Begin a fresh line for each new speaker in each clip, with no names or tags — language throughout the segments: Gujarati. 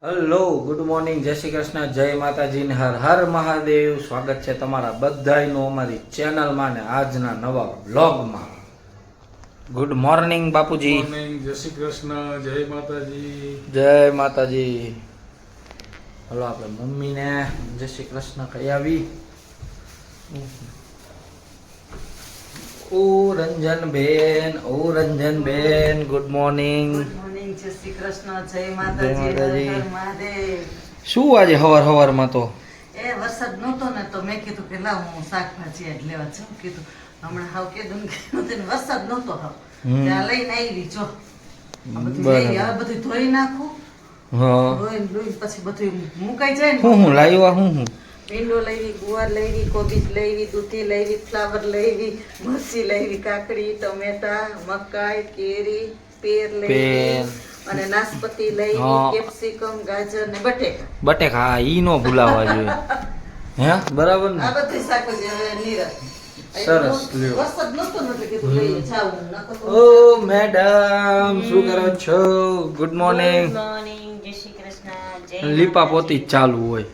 હેલો ગુડ મોર્નિંગ જય શ્રી કૃષ્ણ જય માતાજી ને હર હર મહાદેવ સ્વાગત છે તમારા બધાયનું અમારી ચેનલમાં ને આજના નવા વ્લોગમાં ગુડ મોર્નિંગ બાપુજી
મોર્નિંગ જય શ્રી કૃષ્ણ જય માતાજી
જય માતાજી હલો આપણે મમ્મીને જય શ્રી કૃષ્ણ કહી આવી ઓ રંજનબેન ગુડ મોર્નિંગ
જય શ્રી કૃષ્ણ જય માતાજી હર હર મહાદેવ.
શું આજે હવારમાં તો
એ વરસાદ નહોતો ને તો મેં કીધું કે લાવ હું શાકભાજી આજ લેવા છું કીધું હમણાં હાવ કીધું ને વરસાદ નહોતો હાવ ત્યાં લઈને આવી જો આ બધું લઈ હવે બધું ધોઈ નાખું
હા
ધોઈને પછી બધું મુકાઈ જાય ને
હું લાવ્યા હું
ભીંડો લેવી ગુવાર લેવી કોબીજ લેવી દૂધી લેવી ફ્લાવર લેવી મરચી લેવી કાકડી ટમેટા મકાઈ કેરી પેર લેવી અને નાશપતિ લેવી કેપ્સિકમ ગાજર ને
બટેકા હા ઈ નો ભૂલાવા જોઈએ હે બરાબર ને
આ બધી શાકભાજી હવે નિરાશ
સરસ લ્યો
વરસાદ નહોતો ને એટલે કીધું લઈ જાવું નકર તો
ઓ મેડમ શું કરો છો ગુડ મોર્નિંગ
મોર્નિંગ જય શ્રી કૃષ્ણ જય
લીપા પોતી ચાલુ હોય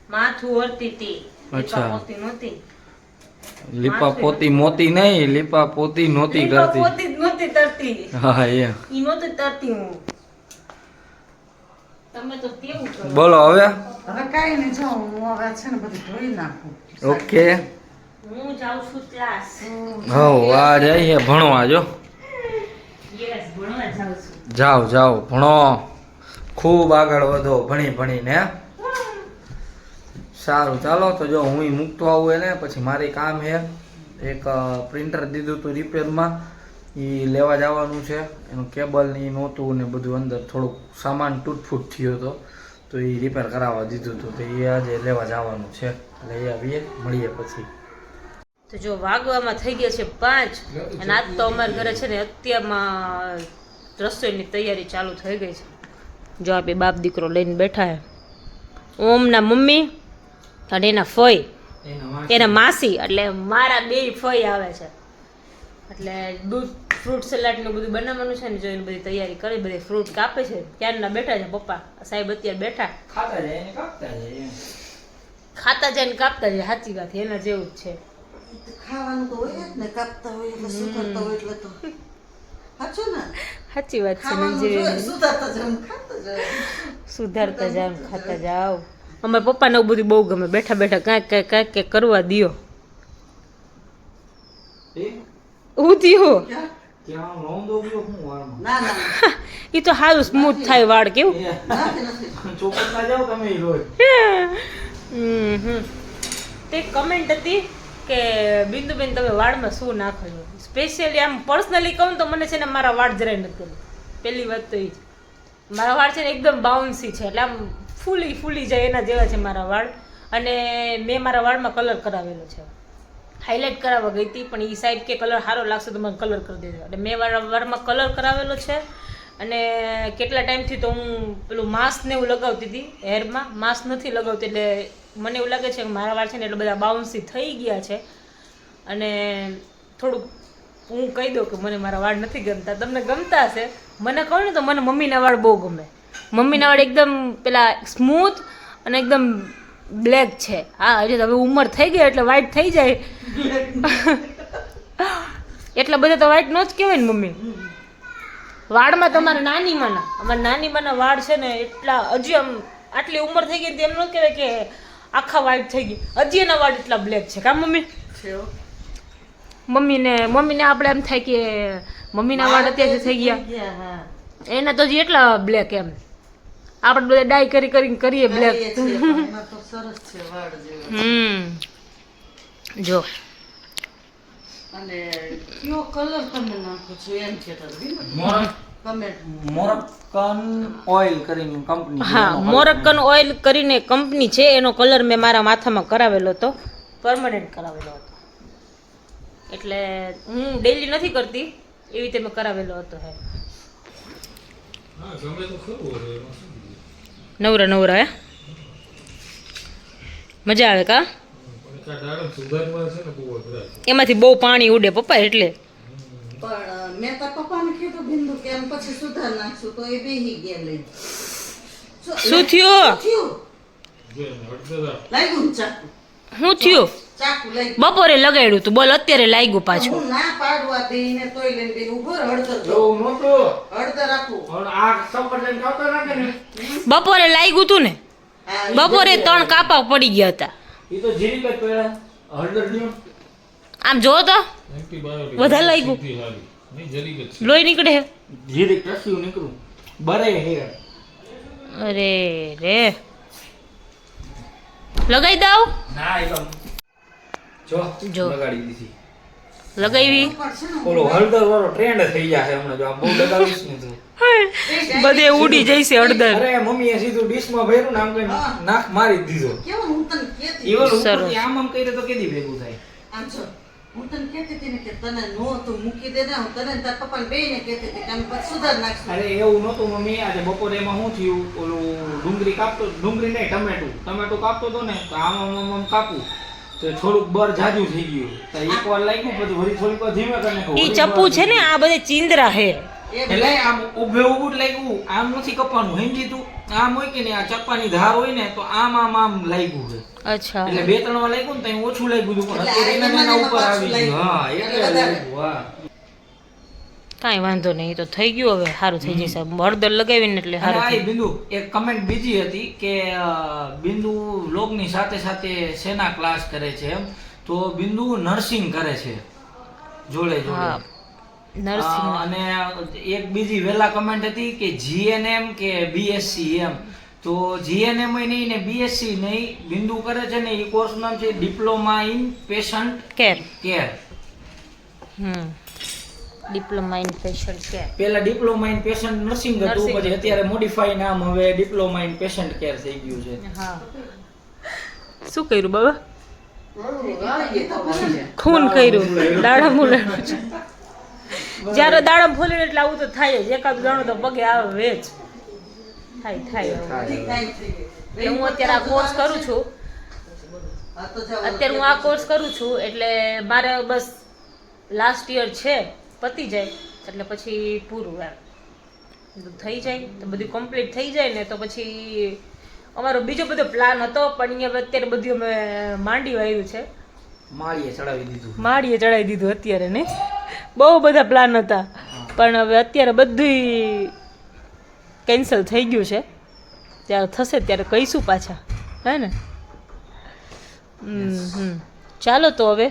માથું ઓરતી હતી
અચ્છા.
પોતી નહોતી
લીપા પોતી મોતી નહીં લીપા પોતી નહોતી કરતી
પોતી જ નહોતી તરતી
હા એ
ઈ નહોતી તરતી હું તમે તો કેવું કરો
બોલો હવે
હવે કાંઈ નહીં જો હું હવે છે ને બધું ધોઈ નાખું
ઓકે
હું જાઉં છું ક્લાસ
હો આ જઈએ ભણવા જો
યસ ભણવા જાઉં છું
જાઓ ભણો ખૂબ આગળ વધો ભણીને હે? સારું ચાલો તો જો હું મૂકતો આવું એને પછી મારે કામ છે એક પ્રિન્ટર દીધું હતું રિપેરમાં એ લેવા જવાનું છે એનું કેબલ ને ઈ નહોતું ને બધું અંદર થોડુંક સામાન તૂટફૂટ થયો હતો તો એ રિપેર કરાવવા દીધું હતું તો એ આજે લેવા જવાનું છે લઈ આવીએ મળીએ પછી
તો જો વાગવામાં થઈ ગયા છે 5 અને આજ તો અમારા ઘરે છે ને અત્યારમાં રસોઈની તૈયારી ચાલુ થઈ ગઈ છે જો આપણે બાપ દીકરો લઈને બેઠા છે ઓમના મમ્મી અને એના ફઈ એના માસી એટલે મારા બે ફઈ આવે છે એટલે દૂધ ફ્રૂટ સલાડ ને બધું બનાવવાનું છે ને જો એની બધી તૈયારી કરી બધી ફ્રૂટ કાપે છે ક્યારના બેઠા છે પપ્પા સાહેબ અત્યારે બેઠા ખાતા જાય ને કાપતા જાય સાચી વાત એના જેવું જ છે
ખાવાનું તો હોય જ ને કાપતા હોય એટલે સુધારતા હોય એટલે તો સાચું ને
સાચી વાત છે
ખાવાનું
મંજરી
જોઈએ, સુધારતા જાવ ખાતા જાવ
સુધારતા જાવ ખાતા જાવ અમારા પપ્પાને એવું બધું બહુ ગમે બેઠા બેઠા કાંઈક કરવા દ્યો હું થયું
ના ના
એ તો સારું સ્મૂથ થાય વાળ કેવું તે કમેન્ટ હતી કે બિંદુબેન તમે વાળમાં શું નાખો છો સ્પેશિયલી આમ પર્સનલી કહું તો મને છે ને મારા વાળ જરાય નથી ગમે પહેલી વાત તો એ જ મારા વાળ છે ને એકદમ બાઉન્સી છે એટલે આમ ફૂલી જાય એના જેવા છે મારા વાળ અને મેં મારા વાળમાં કલર કરાવેલો છે હાઇલાઇટ કરાવવા ગઈ હતી પણ એ સાહેબ કે કલર સારો લાગશે તો મને કલર કરી દેજો એટલે મેં મારા વાળમાં કલર કરાવેલો છે અને કેટલા ટાઈમથી તો હું પેલું માસ્ક ને એવું લગાવતી હતી હેરમાં માસ્ક નથી લગાવતી એટલે મને એવું લાગે છે કે મારા વાળ છે ને એટલે બધા બાઉન્સી થઈ ગયા છે અને થોડુંક હું કહી દઉં કે મને મારા વાળ નથી ગમતા તમને ગમતા હશે મને કહું ને તો મને મમ્મીના વાળ બહુ ગમે મમ્મીના વાળ એકદમ પેલા સ્મૂથ અને એકદમ બ્લેક છે હા હજી હવે ઉંમર થઈ ગઈ એટલે વ્હાઈટ થઈ જાય એટલા બધા તો વ્હાઈટ નો જ કહેવાય ને મમ્મી વાળમાં તમારા નાનીમાંના અમારા નાનીમાંના વાળ છે ને એટલા હજી આમ આટલી ઉંમર થઈ ગઈ એમ ન કહેવાય કે આખા વ્હાઈટ થઈ ગઈ હજી એના વાળ એટલા બ્લેક છે કા મમ્મી મમ્મીને આપણે એમ થાય કે મમ્મીના વાળ અત્યારથી થઈ ગયા
હા
એના તો હજી એટલા બ્લેક એમ આપણે બધા ડાય કરીને કરીએ બ્લેક
એમાં તો સરસ છે વાળ જેવો
જો
અને કયો કલર તમે નાખો છો એમ છે કમેન્ટ
મોરક્કન ઓઇલ કરીને કંપની
હા મોરક્કન ઓઇલ કરીને કંપની છે એનો કલર મેં મારા માથામાં કરાવેલો હતો પરમનન્ટ કરાવેલો હતો એટલે હું ડેઈલી નથી કરતી એવી રીતે મેં કરાવેલો હતો હે નવરા હે મજા આવે કા એમાંથી બહુ પાણી ઉડે પપ્પા એટલે
પણ મેં તો પપ્પાને કીધું બિંદુ કે એમ પછી સુધાર નાખશું તો એ બેહી ગયા લઈ
શું થયું
થયું
જે હળદર
લાગ્યું ને ચાકુ
શું થયું
ચાકુ લાગ્યું
બપોરે લગાડ્યું તું બોલ અત્યારે લાગ્યું પાછું
હું ના પાડવા દઈને તોય લઈને બેન ઉભો રહો, હળદર દો.
એવું નહોતું
હળદર આપું
પણ આ સપર લઈને ખાવતા રાખે ને
બપોરે લાગ્યું તું ને
હા, ઈ
બપોરે
બધું
3 કાપા પડી ગયા હતા
એ તો જીરીક જ પહેલા હળદર દ્યો.
આમ જો તો
એન્ટીબાયોટિક
વધારે લાગ્યું?
સીધી હારી. નહીં જરી જ છે.
લોહી નીકળે હે.
જીરીક રસ્યું નીકળું બરે હે
અરે રે લગાઈ દઉં
ના એકદમ જો
જો.
લગાડી દીધી
લગાવી
પણ છે ને,
ઓલો હળદર વાળો ટ્રેન્ડ થઈ જશે હમણાં જો આ બહુ લગાવીશ ને તું
બધે ઉડી જઈશે હળદર
અરે મમ્મીએ સીધું ડીશમાં ભર્યું ને આમ કઈ નાક મારી જ દીધો
કેવું હું તને કહેતી
ઈવન
સરસ.
ઉપરથી આમ કરે તો કેદી ભેગું થાય
આમ જો હું તને કહેતી હતી ને કે તને નો તું મૂકી દે ને હું તને ને તારા પપ્પાને બેયને કહેતી હતી કે અમે પછી સુધાર નાખશું
અરે એવું નહોતું મમ્મી આજે બપોરે એમાં શું થયું ઓલું ડુંગળી કાપતો ડુંગળી નહીં ટમેટું કાપતો હતો ને તો આમ કાપું તો થોડુંક બર જાજુ થઈ ગયું તો એક વાર લાગ્યું પછી વળી થોડીક વાર ધીમે કરીને
ઈ ચપ્પુ છે ને આ બધે ચીંદરા હે
એટલે આમ ઊભે ઊભું જ લાગ્યું આમ નથી કપવાનું સમજી તું આમ હોય કે નહીં આ ચપ્પાની ધાર હોય ને તો આમ લાગ્યું છે
અચ્છા
એટલે 2-3 વાર લાગ્યું ને તો અહીં ઓછું લાગ્યું હતું પણ
એટલે
અત્યારે
આ
એના ઉપર
પાછું
આવી ગયું હા
લાગ્યું.
એટલે
એટલે
લાગ્યું હા
કાંઈ વાંધો નહીં ઈ તો થઈ ગયું હવે સારું થઈ જશે હળદર લગાવીને એટલે
અને
સારું
આ
થઈ
બિંદુ એક કમેન્ટ બીજી હતી કે બિંદુ વ્લોગની સાથે સાથે શેના ક્લાસ કરે છે એમ તો બિંદુ નર્સિંગ કરે છે જોડે
હા
જોડે
નર્સિંગ
અને એક બીજી વહેલા કમેન્ટ હતી કે જીએનએમ કે બીએસસી એમ તો જીએનએમ નહીં ને બીએસસી નહીં બિંદુ કરે છે ને એ કોર્સ નામ છે diploma in patient
care
care
diploma in patient care
પેલા ડિપ્લોમા ઇન પેશન્ટ નર્સિંગ હતું
Nursing
પછી અત્યારે મોડિફાઈ નામ હવે ડિપ્લોમા ઇન પેશન્ટ કેર થઈ ગયું છે
હા શું કર્યું બાબા
હા, એ તો ભલે છે.
ખૂન કર્યું દાડમ ઉલાડ્યું છે જ્યારે દાડમ ફોલીને એટલે આવું તો થાય જ એકાદ દાણો તો પગે આવે જ થાય હવે.
બધી કાંઈ થઈ ગઈ.
એટલે હું અત્યારે આ કોર્સ કરું છું
આ તો જાઓ,
અત્યારે હું આ કોર્સ કરું છું એટલે મારે બસ લાસ્ટ યર છે પતી જાય એટલે પછી પૂરું એમ બધું થઈ જાય તો બધું કમ્પ્લીટ થઈ જાય ને તો પછી અમારો બીજો બધો પ્લાન હતો પણ અહીંયા અત્યારે બધું અમે માંડી વાવ્યું છે
માળીએ ચડાવી દીધું
માળીએ ચડાવી દીધું અત્યારે ને બહુ બધા પ્લાન હતા પણ હવે અત્યારે બધું કેન્સલ થઈ ગયું છે ત્યારે થશે ત્યારે કહીશું પાછા હે ને ચાલો તો હવે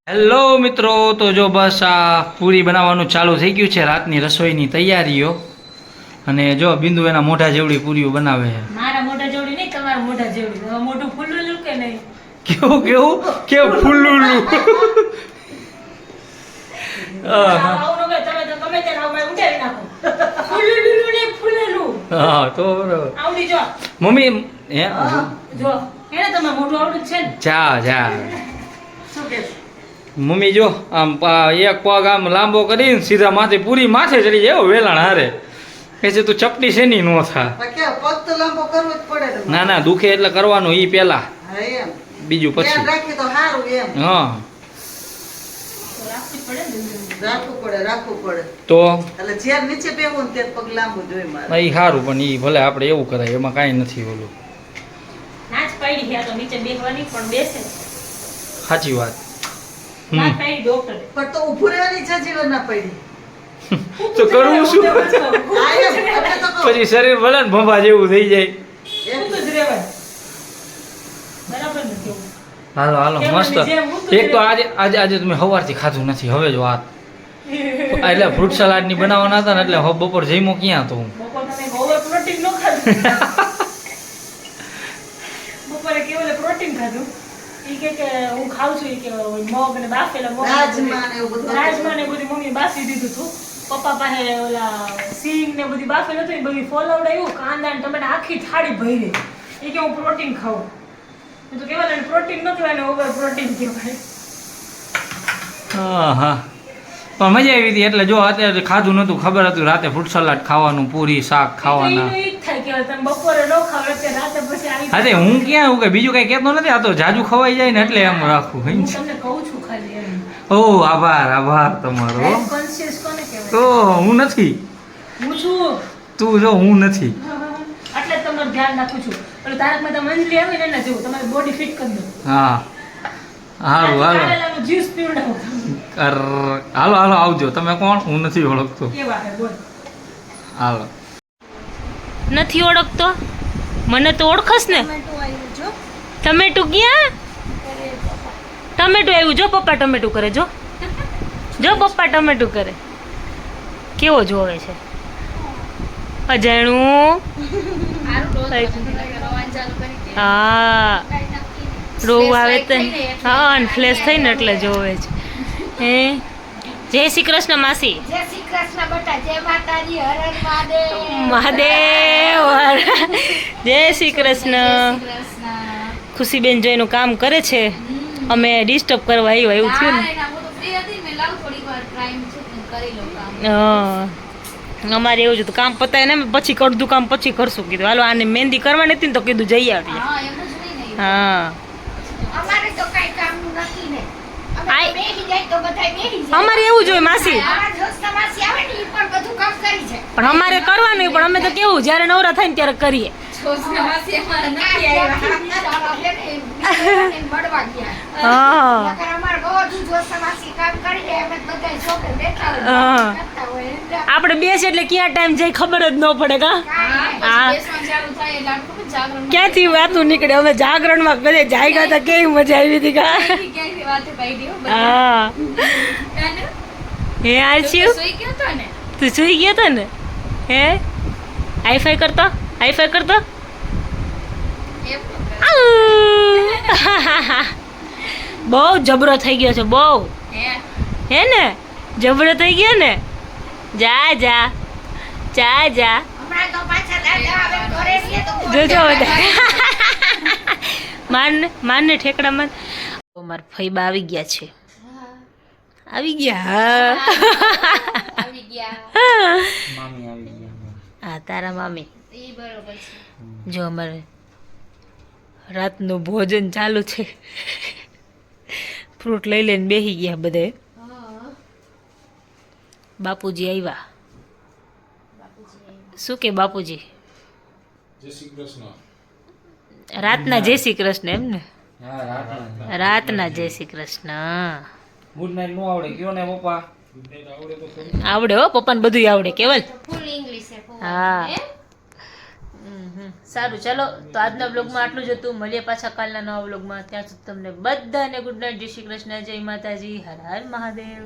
હેલો મિત્રો તો જો બસ આ પૂરી બનાવવાનું ચાલુ થઈ ગયું છે રાતની રસોઈની તૈયારીઓ અને જો બિંદુ એના મોઢા જેવડી પૂરીઓ બનાવે છે
મારા મોઢા જેવડી નહીં તમારા મોઢા જેવડી હવે મોઢું ફૂલેલું કે નહીં
કેવું ફૂલ્લું
આવું ન કરે, તમે તો ગમે ત્યારે આવું ઉડાડી નાખો ફૂલેલું ને ફૂલેલું
હા તો બરોબર
આવડી જો
મમ્મી હે
જો એને તમે મોઢું આવડું જ છે ને
જા
શું કે
મમ્મી જો આમ એક પગ આમ લાંબો કરીને સીધા માથે પૂરી માથે ચડી જાય હો, વેલાણ હારે કે છે તું ચપટી શેની નો થા
પણ કે પગ તો લાંબો કરવો જ પડે ને.
ના દુખે એટલે કરવાનું ઈ પેલા
હા, એમ
બીજું
ધ્યાન
પછી
રાખીએ તો સારું એમ
હા
રાખવી પડે ને
રાખવું પડે
તો
એટલે જ્યાં નીચે બેહવું ને ત્યારે પગ લાંબુ જોઈએ મારે
એ સારું પણ ઈ ભલે આપણે એવું કરાય એમાં કાંઈ નથી ઓલું
નાચ પાડી ગયા તો નીચે બેસવાની પણ બેસે
સાચી વાત
નાચ પાડી ડોક્ટરે
પણ તો ઊભું રહેવાની ઈચ્છા જીવન ના પડી
તો કરવું શું
હા, એમ. એટલે તો કહું.
પછી શરીર ભલે ને ભંભા જેવું થઈ જાય
એમ.
ઊંધું જ રહેવાય. બરાબર નથી એવું.
હાલો
કેમ
મસ્ત
ની જેમ ઊંધું
એક તો આજે તમે સવારથી ખાધું નથી હવે જો આ એટલે ફ્રૂટ સલાડ ની બનાવવાના હતા ને એટલે હવે બપોર જઈમો ક્યાં તો હું
બપોર તમે ઓવર પ્રોટીન ન ખાધું બપોરે કેવલે પ્રોટીન ખાધું ઈ કે હું ખાઉં છું ઈ કે મગ ને બાફેલા મગ
રાજમા ને એવું બધું.
રાજમા ને બધું મમ્મી બાફી દીધું હતું પપ્પા પાસે ઓલા સિંગ ને બધી બાફેલું હતું એ બધી ફોલાવડાવ્યું કાંદા ને ટમેટા આખી થાળી ભરી એ કે હું પ્રોટીન ખાઉં મેં તો કેવાય પ્રોટીન ન કહેવાય ને ઓવર પ્રોટીન કહેવાય
હા પણ મજા આવી હતી એટલે જો અત્યારે ખાધું નતું ખબર હતું રાતે ફ્રૂટ સલાડ ખાવાનું પૂરી શાક ખાવાના
ઈ જ થાય કે તમે બપોરે ન ખાવ એટલે રાતે પછી આવી
અરે હું ક્યાં એવું કે બીજું કઈ કહેતો નથી આ તો જાજુ ખવાઈ જાય ને એટલે એમ રાખું
હું
સમજ
તમને કહું છું ખાલી એમ
ઓ આભાર તમારો
હેલ્થ કોન્શિયસ કોને કહેવાય
તો હું નથી
હું છું
તું જો હું નથી
એટલે ધ્યાન રાખું છું એટલે તારક મહેતા મંજલી આવી ને જેવું તમારી બોડી ફિટ કરી દો
હા હારું હાલો
કારેલાનો જ્યુસ પીવડાવો
હાલો હાલો આવજો તમે કોણ હું નથી ઓળખતો
કેવા હે બોલ
હાલો
નથી ઓળખતો મને તો ઓળખસ ને ટમેટું ક્યાં ટમેટું આવ્યું જો પપ્પા ટમેટું કરે જો પપ્પા ટમેટું કરે કેવો જોવે છે અજાણું હા રોવ આવે તો હા અને ફ્લેશ થઈને એટલે જોવે છે હે જય શ્રી કૃષ્ણ માસી
જય શ્રી કૃષ્ણ બેટા જય માતાજી હર હર મહાદેવ
મહાદેવ જય શ્રી કૃષ્ણ ખુશીબેન જો એનું કામ કરે છે અમે ડિસ્ટર્બ કરવા આવ્યા એવું થયું ને અમારે એવું જ હતું કામ પતાય ને પછી અડધું કામ પછી કરશું કીધું હાલો આને મહેંદી કરવાની હતી ને તો કીધું જઈ આવીએ હા
અમારે તો કઈ કામનું નથી ને અમે બેહી જાય તો બધાય બેહી જાય
અમારે એવું જ હોય માસી
અમારા દોસ્ત માસી આવે ને ઈ પણ બધું કામ કરી છે
પણ અમારે કરવાનું પણ અમે તો કેવું જ્યારે નવરા થાય ને ત્યારે કરીએ
મળવા ગયા
હા
નકર અમારે બધું દોસ્ત માસી કામ કરી જાય અમે બધાય છોકરા બેઠા હોય
હા.
કરતા હોય
આપણે બેસીએ એટલે ક્યાં ટાઈમ જાય ખબર જ ન પડે કા હા ક્યાંથી વાતું નીકળે અમે જાગરણમાં બધે જાગ્યા હતા કેવી મજા આવી હતી કા હા હે આરસ્યુ તું સુઈ ગયો તો ને હે હાઈફાઈ કરતો બહુ જબરો થઈ ગયો છે બહુ હે ને જબરો થઈ ગયો ને જા જા
હમણાં તો પાછા દાદા આવે ઘરે છે તો
જોજો બધા મારને ઠેકડામાં માર ફઈબા આવી ગયા છે આવી ગયા
આવી ગયા
મામી આવી ગયા
હા તારા મામી
ઈ બરોબર છે
જો અમારે રાતનું ભોજન ચાલુ છે ફ્રૂટ લઈ લઈને બેસી ગયા બધે બાપુજી આવ્યા શું કે બાપુજી
જય શ્રી કૃષ્ણ
રાતના જય શ્રી કૃષ્ણ એમ ને
હા
રાતના જય શ્રી કૃષ્ણ
ગુડ નાઇટ નો આવડે કયો ને પપ્પા
આવડે હો પપ્પાને બધું આવડે કેવલ
ફૂલ ઇંગ્લિશ છે
હા સારું ચાલો તો આજના બ્લોગમાં આટલું જ હતું મળીએ પાછા કાલના નવા બ્લોગમાં ત્યાં સુધી તમને બધાને ગુડ નાઇટ જય શ્રી કૃષ્ણ જય માતાજી હર હર મહાદેવ